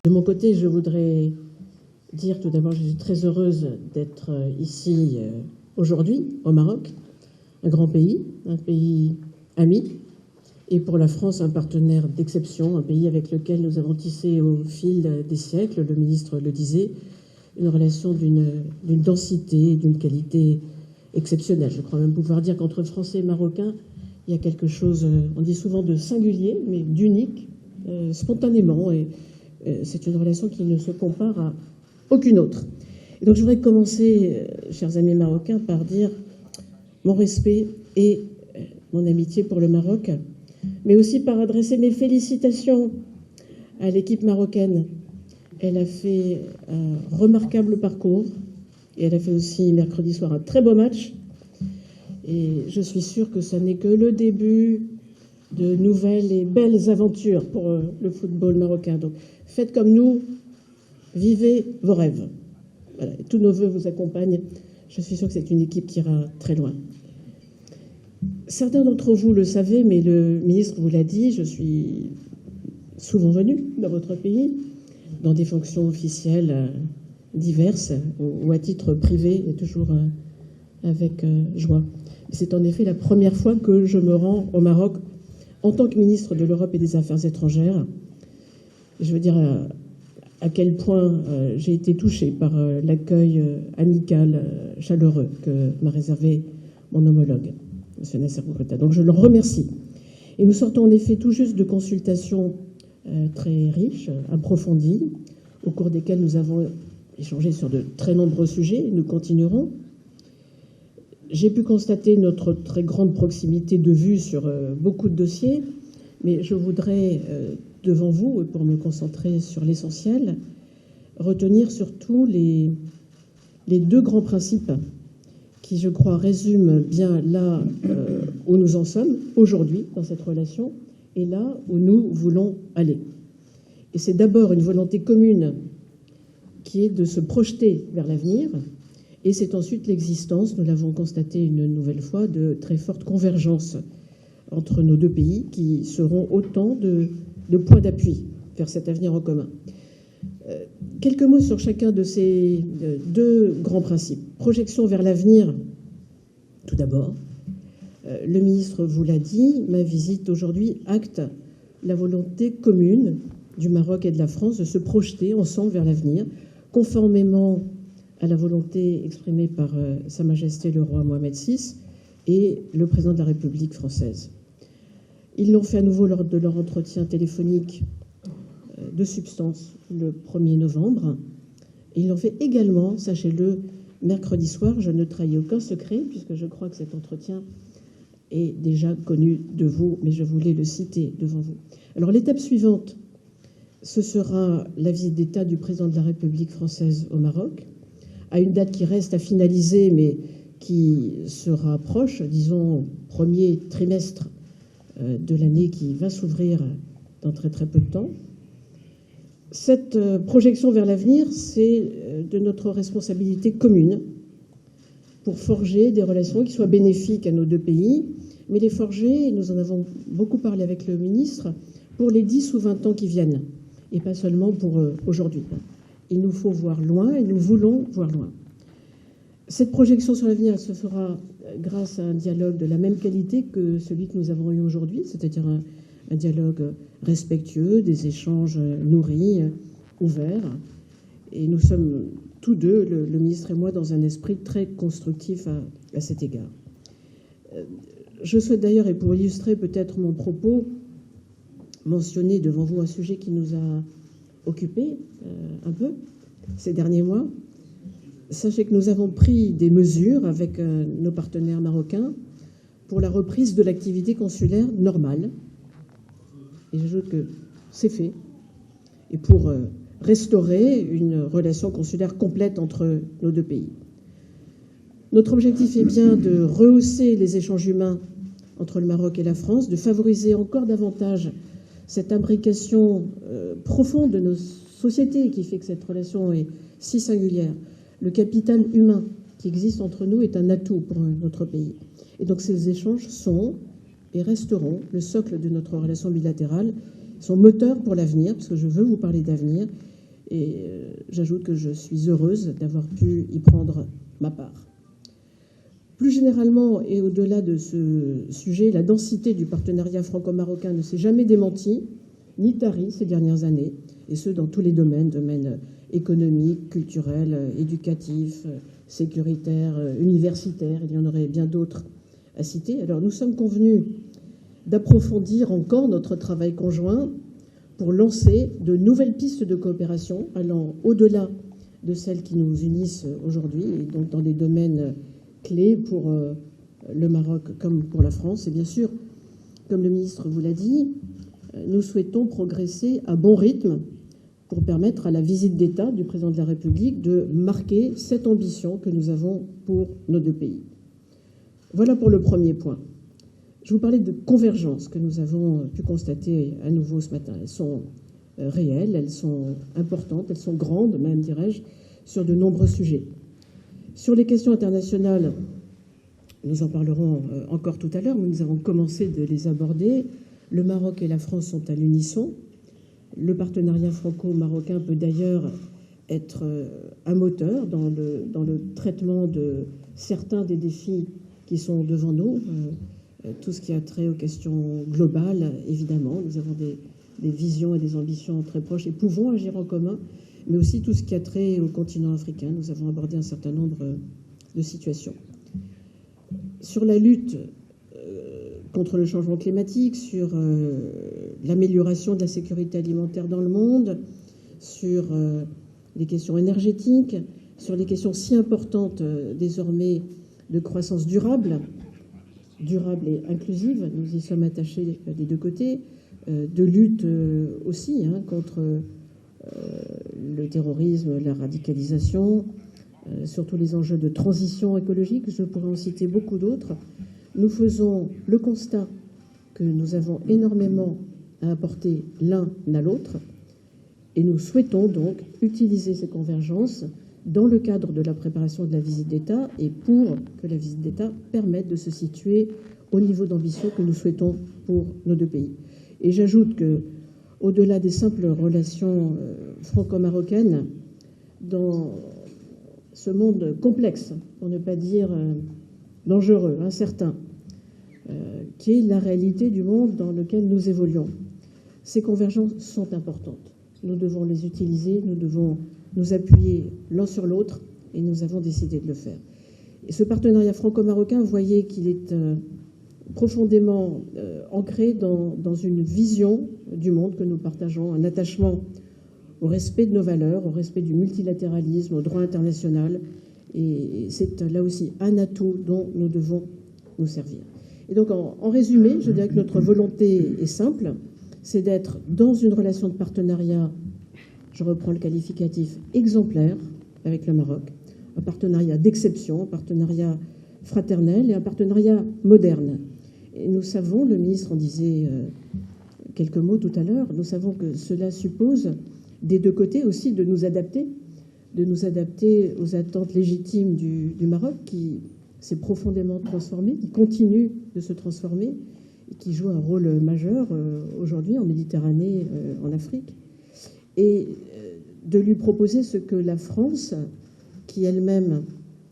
De mon côté, je voudrais dire tout d'abord que je suis très heureuse d'être ici aujourd'hui, au Maroc, un grand pays, un pays ami, et pour la France, un partenaire d'exception, un pays avec lequel nous avons tissé au fil des siècles, le ministre le disait, une relation d'une densité, d'une qualité exceptionnelle. Je crois même pouvoir dire qu'entre Français et Marocains, il y a quelque chose, on dit souvent de singulier, mais d'unique, spontanément, et c'est une relation qui ne se compare à aucune autre. Et donc je voudrais commencer, chers amis marocains, par dire mon respect et mon amitié pour le Maroc, mais aussi par adresser mes félicitations à l'équipe marocaine. Elle a fait un remarquable parcours et elle a fait aussi mercredi soir un très beau match. Et je suis sûre que ce n'est que le début de nouvelles et belles aventures pour le football marocain. Donc faites comme nous, vivez vos rêves. Voilà. Tous nos voeux vous accompagnent. Je suis sûre que c'est une équipe qui ira très loin. Certains d'entre vous le savez, mais le ministre vous l'a dit, je suis souvent venue dans votre pays, dans des fonctions officielles diverses ou à titre privé, et toujours avec joie. C'est en effet la première fois que je me rends au Maroc en tant que ministre de l'Europe et des Affaires étrangères. Je veux dire à quel point j'ai été touchée par l'accueil amical, chaleureux que m'a réservé mon homologue, M. Nasser Bourreta. Donc je le remercie. Et nous sortons en effet tout juste de consultations très riches, approfondies, au cours desquelles nous avons échangé sur de très nombreux sujets, et nous continuerons. J'ai pu constater notre très grande proximité de vue sur beaucoup de dossiers, mais je voudrais, devant vous, et pour me concentrer sur l'essentiel, retenir surtout les deux grands principes qui, je crois, résument bien là où nous en sommes aujourd'hui dans cette relation et là où nous voulons aller. Et c'est d'abord une volonté commune qui est de se projeter vers l'avenir, et c'est ensuite l'existence, nous l'avons constaté une nouvelle fois, de très fortes convergences entre nos deux pays qui seront autant de points d'appui vers cet avenir en commun. Quelques mots sur chacun de ces deux grands principes. Projection vers l'avenir, tout d'abord. Le ministre vous l'a dit, ma visite aujourd'hui acte la volonté commune du Maroc et de la France de se projeter ensemble vers l'avenir, conformément à la volonté exprimée par Sa Majesté le roi Mohamed VI et le président de la République française. Ils l'ont fait à nouveau lors de leur entretien téléphonique de substance le 1er novembre. Et ils l'ont fait également, sachez-le, mercredi soir. Je ne trahis aucun secret, puisque je crois que cet entretien est déjà connu de vous, mais je voulais le citer devant vous. Alors l'étape suivante, ce sera la visite d'État du président de la République française au Maroc, à une date qui reste à finaliser, mais qui sera proche, disons, premier trimestre de l'année qui va s'ouvrir dans très très peu de temps. Cette projection vers l'avenir, c'est de notre responsabilité commune pour forger des relations qui soient bénéfiques à nos deux pays, mais les forger, nous en avons beaucoup parlé avec le ministre, pour les 10 ou 20 ans qui viennent, et pas seulement pour aujourd'hui. Il nous faut voir loin et nous voulons voir loin. Cette projection sur l'avenir se fera grâce à un dialogue de la même qualité que celui que nous avons eu aujourd'hui, c'est-à-dire un dialogue respectueux, des échanges nourris, ouverts. Et nous sommes tous deux, le ministre et moi, dans un esprit très constructif à cet égard. Je souhaite d'ailleurs, et pour illustrer peut-être mon propos, mentionner devant vous un sujet qui nous a occupés un peu ces derniers mois. Sachez que nous avons pris des mesures avec nos partenaires marocains pour la reprise de l'activité consulaire normale. Et j'ajoute que c'est fait. Et pour restaurer une relation consulaire complète entre nos deux pays. Notre objectif est bien de rehausser les échanges humains entre le Maroc et la France, de favoriser encore davantage cette imbrication profonde de nos sociétés qui fait que cette relation est si singulière. Le capital humain qui existe entre nous est un atout pour notre pays. Et donc ces échanges sont et resteront le socle de notre relation bilatérale, son moteur pour l'avenir, parce que je veux vous parler d'avenir, Et j'ajoute que je suis heureuse d'avoir pu y prendre ma part. Plus généralement, et au-delà de ce sujet, la densité du partenariat franco-marocain ne s'est jamais démentie, ni tarie ces dernières années, et ce dans tous les domaines économiques, culturels, éducatifs, sécuritaires, universitaires. Il y en aurait bien d'autres à citer. Alors nous sommes convenus d'approfondir encore notre travail conjoint pour lancer de nouvelles pistes de coopération allant au-delà de celles qui nous unissent aujourd'hui, et donc dans des domaines clés pour le Maroc comme pour la France. Et bien sûr, comme le ministre vous l'a dit, nous souhaitons progresser à bon rythme pour permettre à la visite d'État du président de la République de marquer cette ambition que nous avons pour nos deux pays. Voilà pour le premier point. Je vous parlais de convergences que nous avons pu constater à nouveau ce matin. Elles sont réelles, elles sont importantes, elles sont grandes même, dirais-je, sur de nombreux sujets. Sur les questions internationales, nous en parlerons encore tout à l'heure, mais nous avons commencé de les aborder. Le Maroc et la France sont à l'unisson. Le partenariat franco-marocain peut d'ailleurs être un moteur dans le traitement de certains des défis qui sont devant nous. Tout ce qui a trait aux questions globales, évidemment. Nous avons des visions et des ambitions très proches et pouvons agir en commun, mais aussi tout ce qui a trait au continent africain. Nous avons abordé un certain nombre de situations. Sur la lutte contre le changement climatique, sur l'amélioration de la sécurité alimentaire dans le monde, sur les questions énergétiques, sur les questions si importantes désormais de croissance durable et inclusive, nous y sommes attachés des deux côtés, de lutte aussi contre le terrorisme, la radicalisation, surtout les enjeux de transition écologique, je pourrais en citer beaucoup d'autres. Nous faisons le constat que nous avons énormément à apporter l'un à l'autre et nous souhaitons donc utiliser ces convergences dans le cadre de la préparation de la visite d'État et pour que la visite d'État permette de se situer au niveau d'ambition que nous souhaitons pour nos deux pays. Et j'ajoute que, au-delà des simples relations franco-marocaines, dans ce monde complexe, pour ne pas dire dangereux, incertain, qui est la réalité du monde dans lequel nous évoluons, ces convergences sont importantes. Nous devons les utiliser, nous devons nous appuyer l'un sur l'autre, et nous avons décidé de le faire. Et ce partenariat franco-marocain, vous voyez qu'il est profondément ancré dans une vision du monde que nous partageons, un attachement au respect de nos valeurs, au respect du multilatéralisme, au droit international, et c'est là aussi un atout dont nous devons nous servir. Et donc, en résumé, je dirais que notre volonté est simple, c'est d'être dans une relation de partenariat, je reprends le qualificatif, exemplaire avec le Maroc, un partenariat d'exception, un partenariat fraternel et un partenariat moderne. Et nous savons, le ministre en disait quelques mots tout à l'heure, nous savons que cela suppose des deux côtés aussi de nous adapter aux attentes légitimes du Maroc qui s'est profondément transformé, qui continue de se transformer et qui joue un rôle majeur aujourd'hui en Méditerranée, en Afrique. Et de lui proposer ce que la France, qui elle-même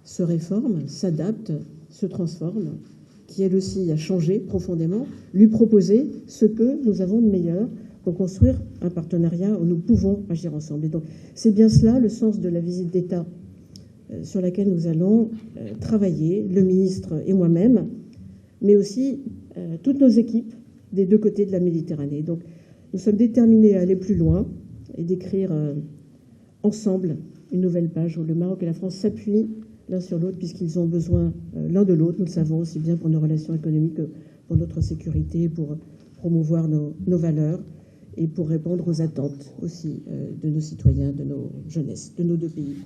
se réforme, s'adapte, se transforme, qui elle aussi a changé profondément, lui proposer ce que nous avons de meilleur pour construire un partenariat où nous pouvons agir ensemble. Et donc c'est bien cela le sens de la visite d'État sur laquelle nous allons travailler, le ministre et moi-même, mais aussi toutes nos équipes des deux côtés de la Méditerranée. Donc nous sommes déterminés à aller plus loin et d'écrire ensemble une nouvelle page où le Maroc et la France s'appuient l'un sur l'autre puisqu'ils ont besoin l'un de l'autre, nous le savons, aussi bien pour nos relations économiques que pour notre sécurité, pour promouvoir nos valeurs et pour répondre aux attentes aussi de nos citoyens, de nos jeunesses, de nos deux pays.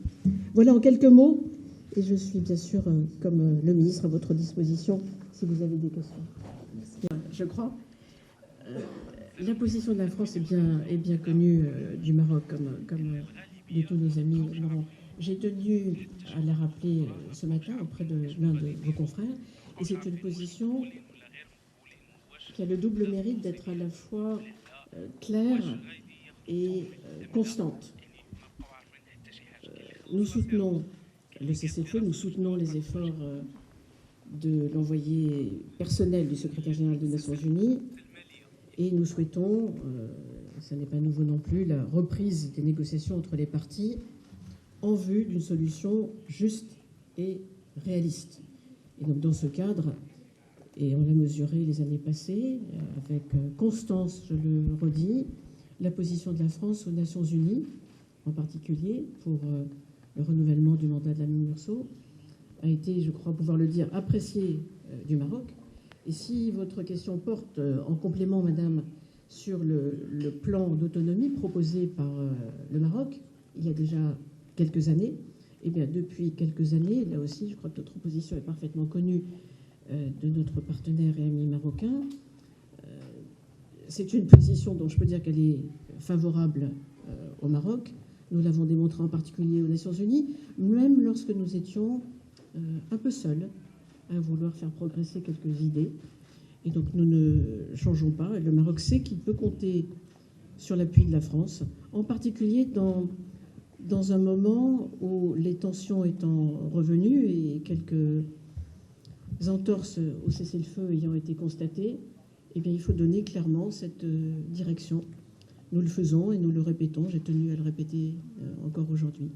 Voilà en quelques mots, et je suis bien sûr, comme le ministre, à votre disposition si vous avez des questions. Merci. Je crois. La position de la France est bien connue du Maroc, comme de tous nos amis marrons. J'ai tenu à la rappeler ce matin auprès de l'un de vos confrères, et c'est une position qui a le double mérite d'être à la fois claire et constante. nous soutenons le cessez-le-feu, nous soutenons les efforts de l'envoyé personnel du secrétaire général des Nations Unies et nous souhaitons, ça n'est pas nouveau non plus, la reprise des négociations entre les parties en vue d'une solution juste et réaliste. Et donc dans ce cadre, et on l'a mesuré les années passées, avec constance, je le redis, la position de la France aux Nations Unies, en particulier pour le renouvellement du mandat de la MINURSO, a été, je crois pouvoir le dire, appréciée du Maroc. Et si votre question porte en complément, Madame, sur le plan d'autonomie proposé par le Maroc, il y a déjà quelques années, eh bien depuis quelques années, là aussi, je crois que notre position est parfaitement connue de notre partenaire et ami marocain. C'est une position dont je peux dire qu'elle est favorable au Maroc. Nous l'avons démontré en particulier aux Nations Unies, même lorsque nous étions un peu seuls à vouloir faire progresser quelques idées. Et donc nous ne changeons pas. Et le Maroc sait qu'il peut compter sur l'appui de la France, en particulier dans un moment où les tensions étant revenues et quelques entorses au cessez-le-feu ayant été constatées, eh bien, il faut donner clairement cette direction. Nous le faisons et nous le répétons. J'ai tenu à le répéter encore aujourd'hui.